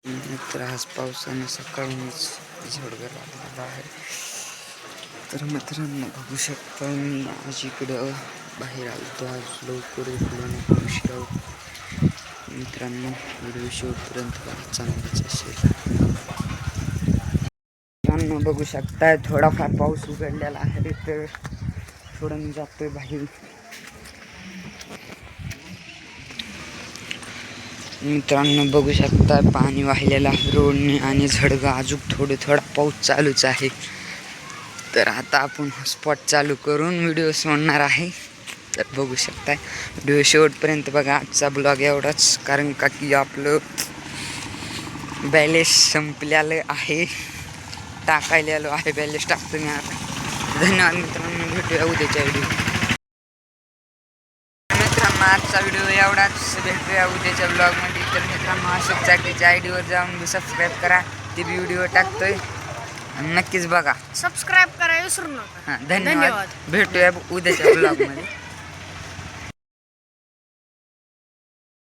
तर आज पावसाने सकाळूनच झडगं लागलेलं आहे. तर मित्रांनो बघू शकता मी आज इकडं बाहेर आलो. आज लवकर उठलो उशिरा. मित्रांनो व्हिडिओ शेवटपर्यंत चांगलाच असेल. मित्रांनो बघू शकताय थोडाफार पाऊस उघडलेला आहे. तर थोडं मी जातोय बाहेर. मित्रांनो बघू शकता पाणी वाहिलेलं आहे रोडने आणि झडगं अजून थोडा पाऊस चालूच आहे. तर आता आपण स्पॉट चालू करून व्हिडिओ सोडणार आहे. तर बघू शकताय व्हिडिओ शेवटपर्यंत बघा. आजचा ब्लॉग एवढाच, कारण का की आपलं बॅलेन्स संपलेलं आहे. टाकायला आलो आहे, बॅलेन्स टाकतो मी आता. धन्यवाद मित्रांनो, भेटूया उद्याच्या व्हिडिओ. मित्रांनो आजचा व्हिडिओ एवढाच, भेटूया उद्याच्या ब्लॉगमध्ये. तर मित्रांनो अशोक चाकीच्या आयडीवर जाऊन सबस्क्राईब करा, ते व्हिडिओ टाकतोय नक्कीच बघा. सबस्क्राईब करा विसरू नका. धन्यवाद. भेटूया उद्याच्या ब्लॉगमध्ये.